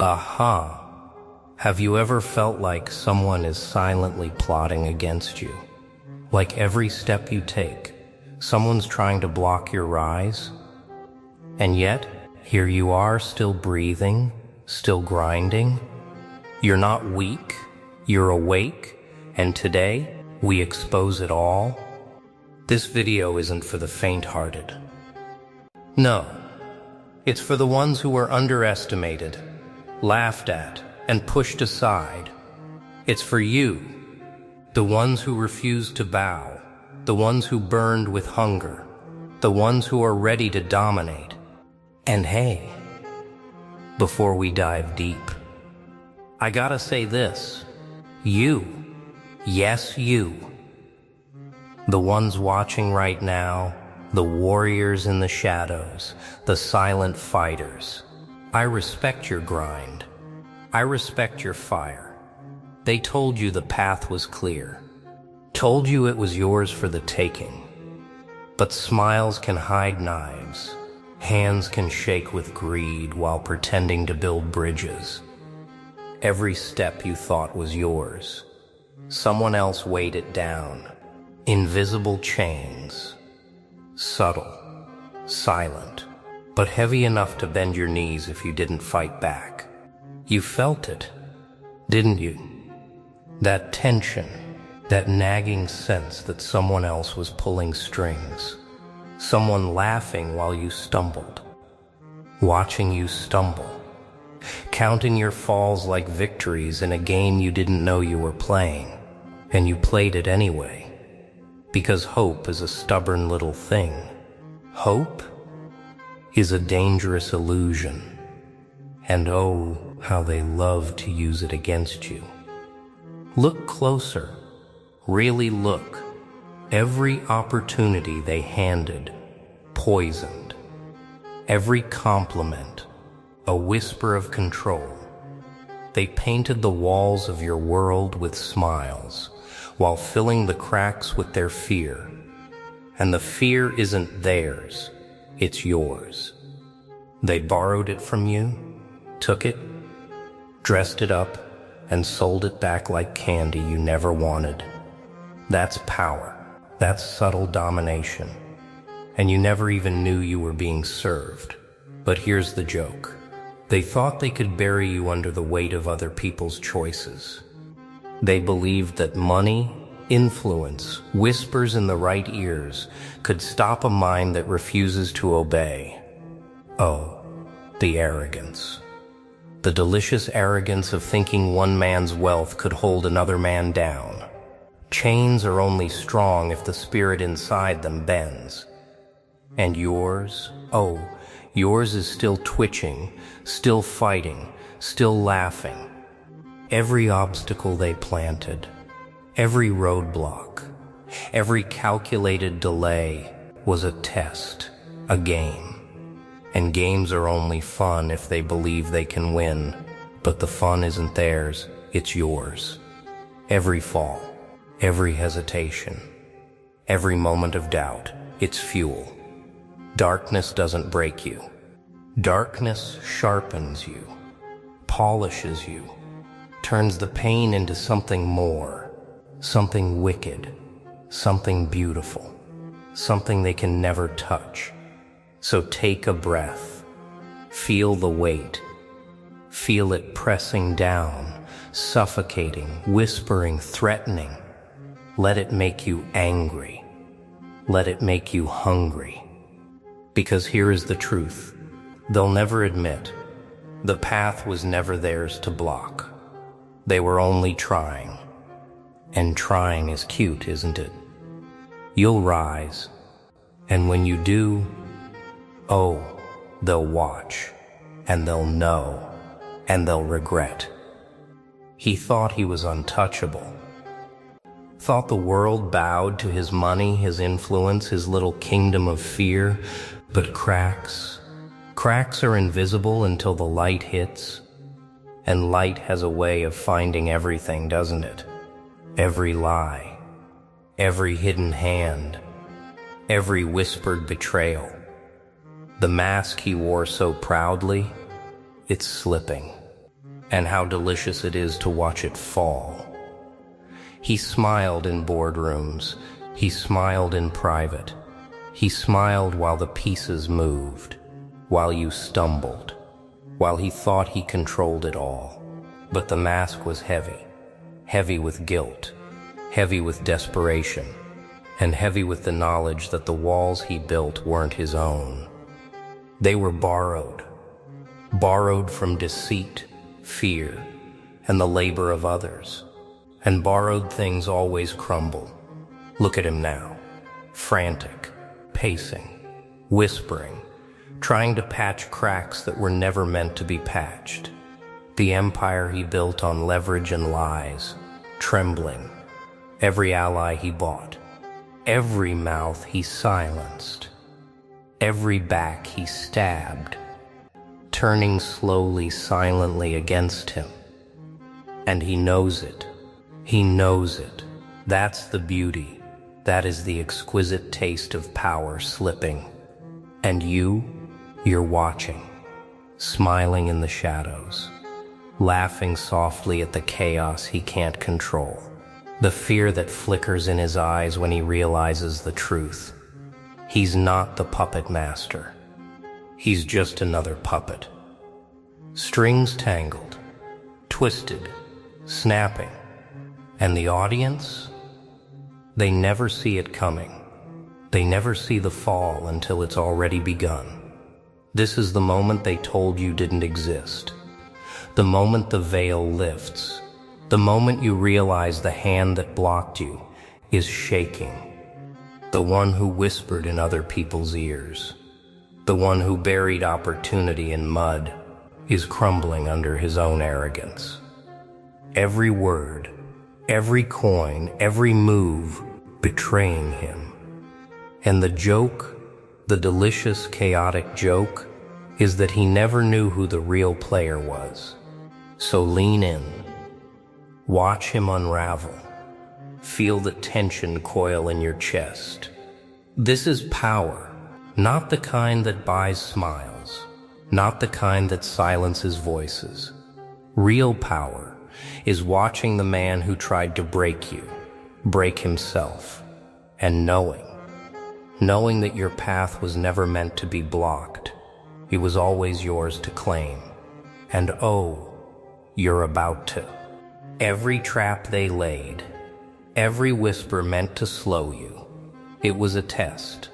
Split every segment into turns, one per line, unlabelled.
Aha! Have you ever felt like someone is silently plotting against you? Like every step you take, someone's trying to block your rise? And yet, here you are, still breathing, still grinding. You're not weak, you're awake, and today, we expose it all. This video isn't for the faint-hearted. No, it's for the ones who were underestimated, laughed at, and pushed aside. It's for you, the ones who refused to bow, the ones who burned with hunger, the ones who are ready to dominate. And hey, before we dive deep, I gotta say this, you, yes you, the ones watching right now, the warriors in the shadows, the silent fighters, I respect your grind. I respect your fire. They told you the path was clear, told you it was yours for the taking. But smiles can hide knives, hands can shake with greed while pretending to build bridges. Every step you thought was yours, someone else weighed it down. Invisible chains, subtle, silent, but heavy enough to bend your knees if you didn't fight back. You felt it, didn't you? That tension, that nagging sense that someone else was pulling strings, someone laughing while you stumbled, watching you stumble, counting your falls like victories in a game you didn't know you were playing, and you played it anyway, because hope is a stubborn little thing. Hope is a dangerous illusion, and oh, how they love to use it against you. Look closer, really look. Every opportunity they handed, poisoned. Every compliment, a whisper of control. They painted the walls of your world with smiles, while filling the cracks with their fear. And the fear isn't theirs, it's yours. They borrowed it from you, took it, dressed it up, and sold it back like candy you never wanted. That's power. That's subtle domination. And you never even knew you were being served. But here's the joke. They thought they could bury you under the weight of other people's choices. They believed that money, influence, whispers in the right ears could stop a mind that refuses to obey. Oh, the arrogance. The delicious arrogance of thinking one man's wealth could hold another man down. Chains are only strong if the spirit inside them bends. And yours, oh, yours is still twitching, still fighting, still laughing. Every obstacle they planted, every roadblock, every calculated delay was a test, a game. And games are only fun if they believe they can win, but the fun isn't theirs, it's yours. Every fall, every hesitation, every moment of doubt, it's fuel. Darkness doesn't break you. Darkness sharpens you, polishes you, turns the pain into something more, something wicked, something beautiful, something they can never touch. So take a breath, feel the weight, feel it pressing down, suffocating, whispering, threatening. Let it make you angry. Let it make you hungry. Because here is the truth. They'll never admit. The path was never theirs to block. They were only trying. And trying is cute, isn't it? You'll rise. And when you do, oh, they'll watch, and they'll know, and they'll regret. He thought he was untouchable. Thought the world bowed to his money, his influence, his little kingdom of fear. But cracks are invisible until the light hits. And light has a way of finding everything, doesn't it? Every lie, every hidden hand, every whispered betrayal. The mask he wore so proudly, it's slipping. and how delicious it is to watch it fall. He smiled in boardrooms. He smiled in private. He smiled while the pieces moved, while you stumbled, while he thought he controlled it all. But the mask was heavy, heavy with guilt, heavy with desperation, and heavy with the knowledge that the walls he built weren't his own. They were borrowed from deceit, fear, and the labor of others. And borrowed things always crumble. Look at him now, frantic, pacing, whispering, trying to patch cracks that were never meant to be patched. The empire he built on leverage and lies, trembling. Every ally he bought, every mouth he silenced, every back he stabbed, turning slowly, silently against him. And he knows it. He knows it. That's the beauty. That is the exquisite taste of power slipping. And you're watching, smiling in the shadows, laughing softly at the chaos he can't control, the fear that flickers in his eyes when he realizes the truth. He's not the puppet master. He's just another puppet. Strings tangled, twisted, snapping. And the audience? They never see it coming. They never see the fall until it's already begun. This is the moment they told you didn't exist. The moment the veil lifts. The moment you realize the hand that blocked you is shaking. The one who whispered in other people's ears. The one who buried opportunity in mud is crumbling under his own arrogance. Every word, every coin, every move betraying him. And the joke, the delicious, chaotic joke, is that he never knew who the real player was. So lean in. Watch him unravel. Feel the tension coil in your chest. This is power, not the kind that buys smiles, not the kind that silences voices. Real power is watching the man who tried to break you, break himself, and knowing that your path was never meant to be blocked. It was always yours to claim. And oh, you're about to. Every trap they laid, every whisper meant to slow you. It was a test,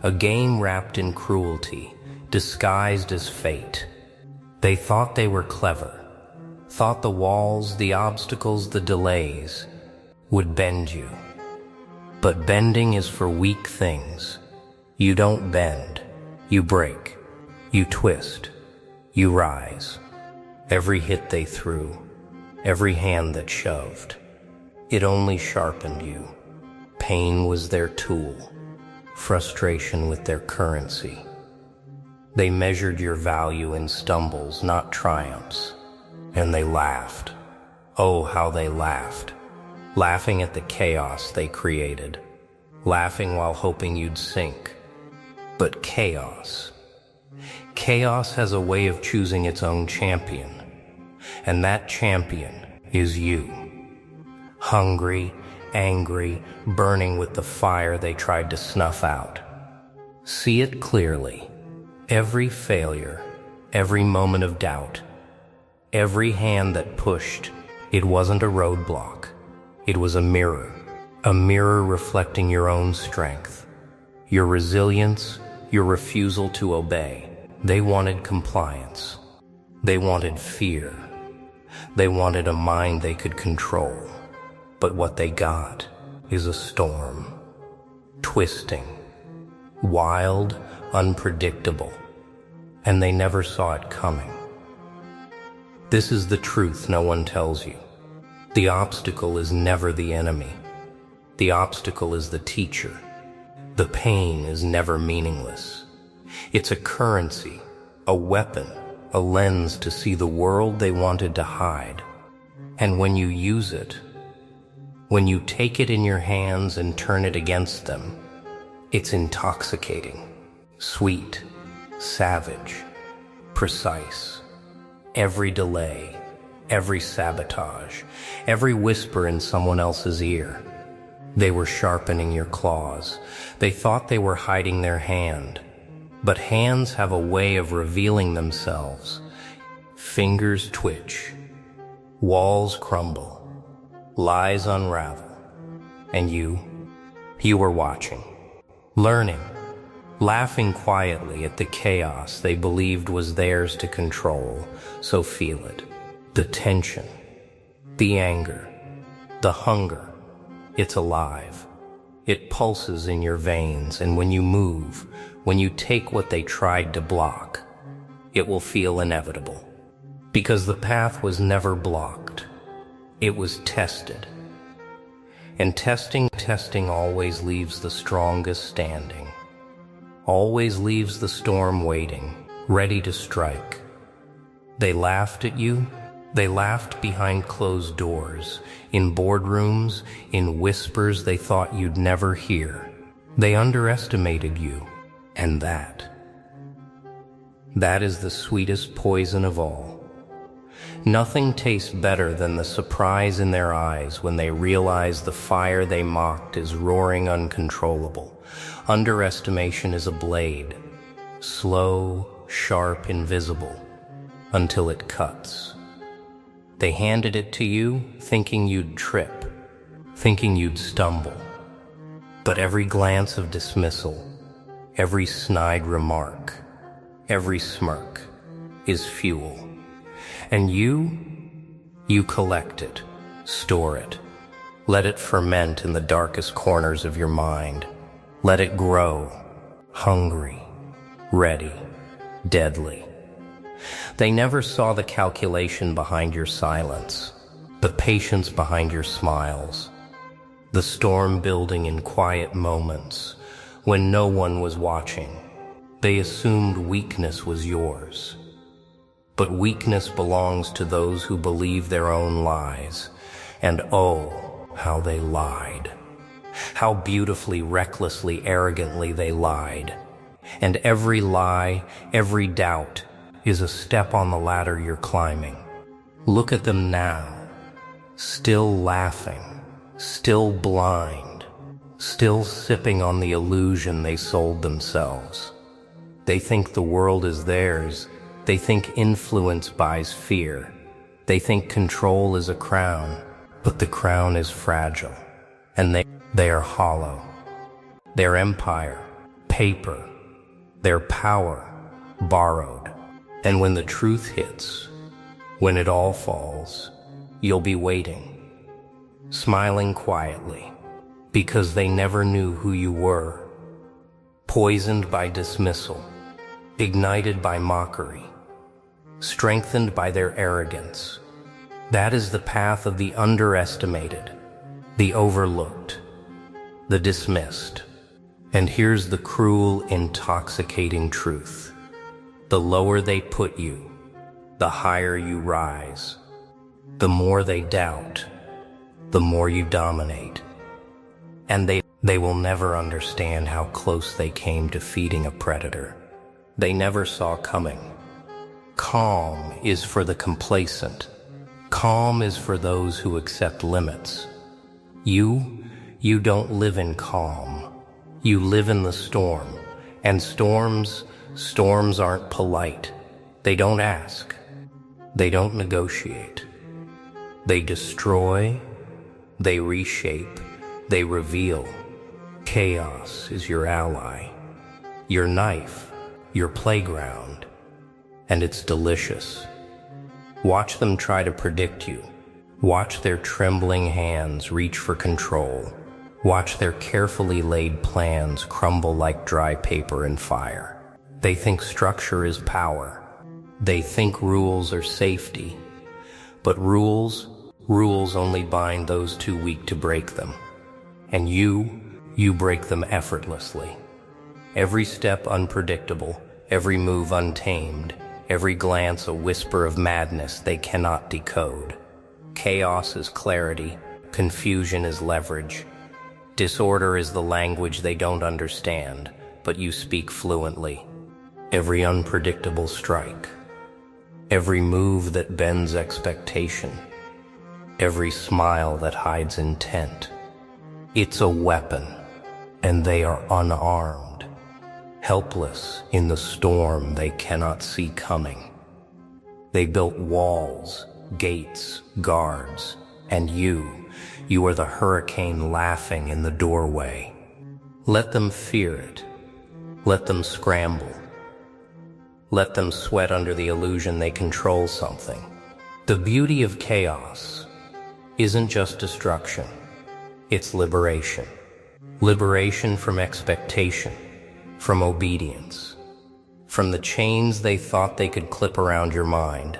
a game wrapped in cruelty, disguised as fate. They thought they were clever, thought the walls, the obstacles, the delays would bend you. But bending is for weak things. You don't bend, you break, you twist, you rise. Every hit they threw, every hand that shoved, it only sharpened you. Pain was their tool, frustration with their currency. They measured your value in stumbles, not triumphs. And they laughed. Oh, how they laughed. Laughing at the chaos they created. Laughing while hoping you'd sink. But chaos has a way of choosing its own champion. And that champion is you. Hungry, angry, burning with the fire they tried to snuff out. See it clearly. Every failure, every moment of doubt, every hand that pushed, it wasn't a roadblock. It was a mirror reflecting your own strength, your resilience, your refusal to obey. They wanted compliance. They wanted fear. They wanted a mind they could control. But what they got is a storm. Twisting. Wild, unpredictable. And they never saw it coming. This is the truth no one tells you. The obstacle is never the enemy. The obstacle is the teacher. The pain is never meaningless. It's a currency, a weapon, a lens to see the world they wanted to hide. And when you use it, when you take it in your hands and turn it against them, it's intoxicating, sweet, savage, precise. Every delay, every sabotage, every whisper in someone else's ear. They were sharpening your claws. They thought they were hiding their hand. But hands have a way of revealing themselves. Fingers twitch. Walls crumble. Lies unravel. And you were watching, learning, laughing quietly at the chaos they believed was theirs to control. So feel it. The tension, the anger, the hunger. It's alive. It pulses in your veins, and when you move, when you take what they tried to block, it will feel inevitable. Because the path was never blocked. It was tested. And testing always leaves the strongest standing. Always leaves the storm waiting, ready to strike. They laughed at you. They laughed behind closed doors, in boardrooms, in whispers they thought you'd never hear. They underestimated you, and that is the sweetest poison of all. Nothing tastes better than the surprise in their eyes when they realize the fire they mocked is roaring uncontrollable. Underestimation is a blade, slow, sharp, invisible, until it cuts. They handed it to you, thinking you'd trip, thinking you'd stumble. But every glance of dismissal, every snide remark, every smirk is fuel. And you collect it, store it, let it ferment in the darkest corners of your mind. Let it grow, hungry, ready, deadly. They never saw the calculation behind your silence, the patience behind your smiles, the storm building in quiet moments when no one was watching. They assumed weakness was yours. But weakness belongs to those who believe their own lies. And oh, how they lied. How beautifully, recklessly, arrogantly they lied. And every lie, every doubt, is a step on the ladder you're climbing. Look at them now, still laughing, still blind, still sipping on the illusion they sold themselves. They think the world is theirs. They think influence buys fear. They think control is a crown, but the crown is fragile, and they are hollow. Their empire, paper, their power, borrowed. And when the truth hits, when it all falls, you'll be waiting, smiling quietly, because they never knew who you were. Poisoned by dismissal, ignited by mockery, strengthened by their arrogance. That is the path of the underestimated, the overlooked, the dismissed. And here's the cruel, intoxicating truth. The lower they put you, the higher you rise. The more they doubt, the more you dominate. And they will never understand how close they came to feeding a predator they never saw coming. Calm is for the complacent. Calm is for those who accept limits. You don't live in calm. You live in the storm. And storms aren't polite. They don't ask. They don't negotiate. They destroy. They reshape. They reveal. Chaos is your ally, your knife, your playground, and it's delicious. Watch them try to predict you. Watch their trembling hands reach for control. Watch their carefully laid plans crumble like dry paper in fire. They think structure is power. They think rules are safety. But rules only bind those too weak to break them. And you break them effortlessly. Every step unpredictable, every move untamed, every glance a whisper of madness they cannot decode. Chaos is clarity, confusion is leverage. Disorder is the language they don't understand, but you speak fluently. Every unpredictable strike, every move that bends expectation, every smile that hides intent. It's a weapon, and they are unarmed, helpless in the storm they cannot see coming. They built walls, gates, guards, and you are the hurricane laughing in the doorway. Let them fear it. Let them scramble. Let them sweat under the illusion they control something. The beauty of chaos isn't just destruction, it's liberation. Liberation from expectation, from obedience, from the chains they thought they could clip around your mind.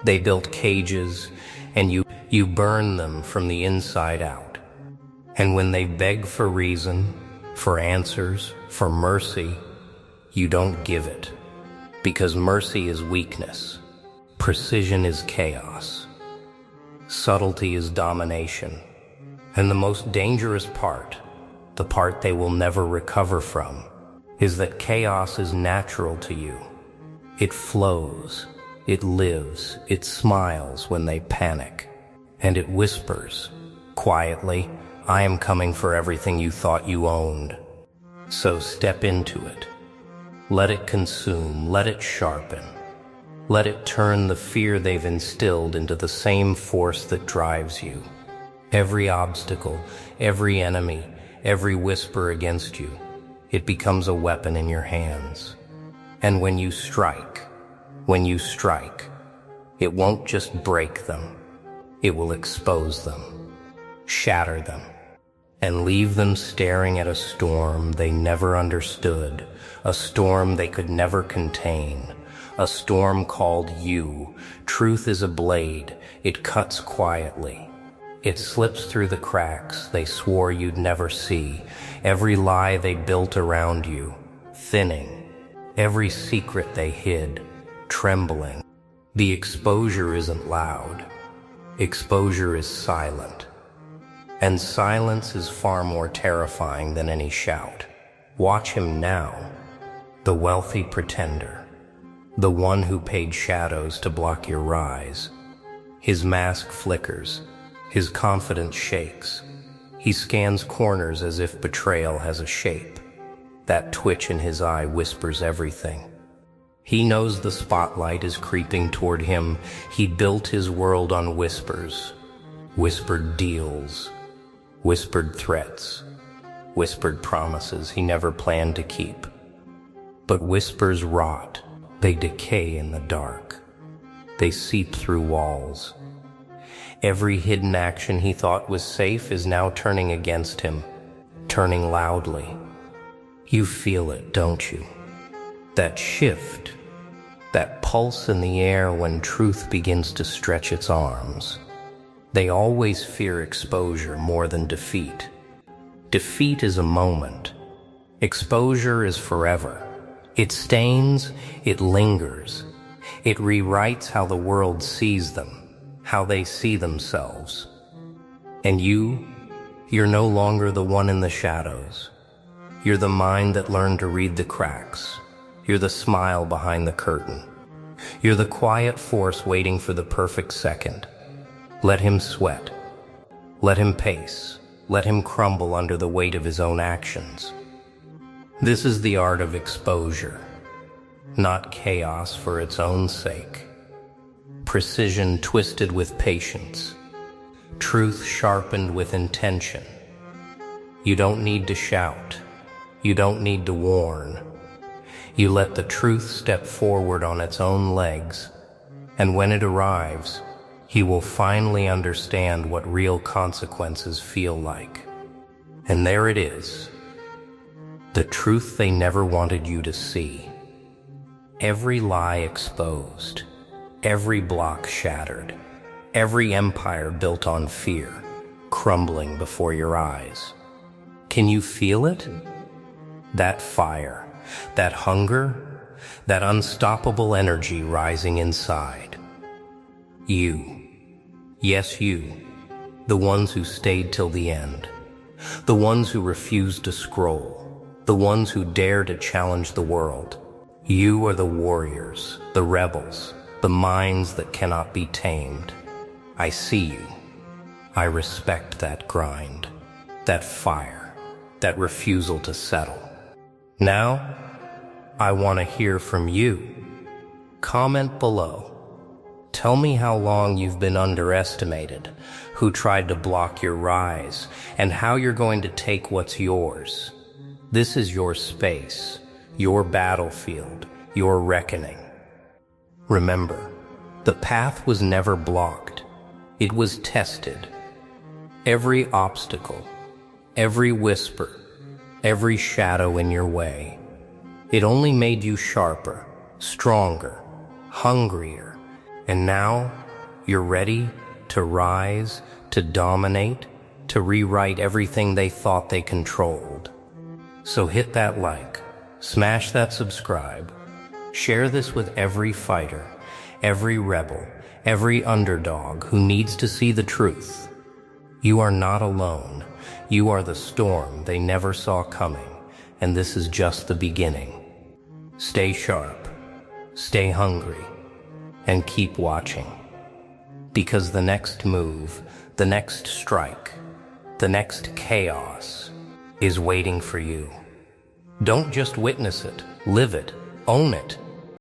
They built cages, and you burn them from the inside out. And when they beg for reason, for answers, for mercy, you don't give it. Because mercy is weakness, precision is chaos, subtlety is domination, and the most dangerous part, the part they will never recover from, is that chaos is natural to you. It flows, it lives, it smiles when they panic, and it whispers, quietly, I am coming for everything you thought you owned. So step into it. Let it consume, let it sharpen. Let it turn the fear they've instilled into the same force that drives you. Every obstacle, every enemy, every whisper against you, it becomes a weapon in your hands. And when you strike, it won't just break them, it will expose them, shatter them, and leave them staring at a storm they never understood, a storm they could never contain, a storm called you. Truth is a blade, it cuts quietly. It slips through the cracks they swore you'd never see, every lie they built around you, thinning, every secret they hid, trembling. The exposure isn't loud, exposure is silent. And silence is far more terrifying than any shout. Watch him now, the wealthy pretender, the one who paid shadows to block your rise. His mask flickers, his confidence shakes. He scans corners as if betrayal has a shape. That twitch in his eye whispers everything. He knows the spotlight is creeping toward him. He built his world on whispers, whispered deals, whispered threats, whispered promises he never planned to keep. But whispers rot, they decay in the dark. They seep through walls. Every hidden action he thought was safe is now turning against him, turning loudly. You feel it, don't you? That shift, that pulse in the air when truth begins to stretch its arms. They always fear exposure more than defeat. Defeat is a moment. Exposure is forever. It stains, it lingers. It rewrites how the world sees them, how they see themselves. And you're no longer the one in the shadows. You're the mind that learned to read the cracks. You're the smile behind the curtain. You're the quiet force waiting for the perfect second. Let him sweat. Let him pace. Let him crumble under the weight of his own actions. This is the art of exposure, not chaos for its own sake. Precision twisted with patience. Truth sharpened with intention. You don't need to shout. You don't need to warn. You let the truth step forward on its own legs, and when it arrives, he will finally understand what real consequences feel like. And there it is, the truth they never wanted you to see. Every lie exposed, every block shattered, every empire built on fear, crumbling before your eyes. Can you feel it? That fire, that hunger, that unstoppable energy rising inside. You, yes you, the ones who stayed till the end, the ones who refused to scroll, the ones who dare to challenge the world. You are the warriors, the rebels, the minds that cannot be tamed. I see you. I respect that grind, that fire, that refusal to settle. Now, I want to hear from you. Comment below. Tell me how long you've been underestimated, who tried to block your rise, and how you're going to take what's yours. This is your space, your battlefield, your reckoning. Remember, the path was never blocked. It was tested. Every obstacle, every whisper, every shadow in your way, it only made you sharper, stronger, hungrier, and now you're ready to rise, to dominate, to rewrite everything they thought they controlled. So hit that like, smash that subscribe, share this with every fighter, every rebel, every underdog who needs to see the truth. You are not alone. You are the storm they never saw coming, and this is just the beginning. Stay sharp, stay hungry, and keep watching. Because the next move, the next strike, the next chaos is waiting for you. Don't just witness it, live it, own it,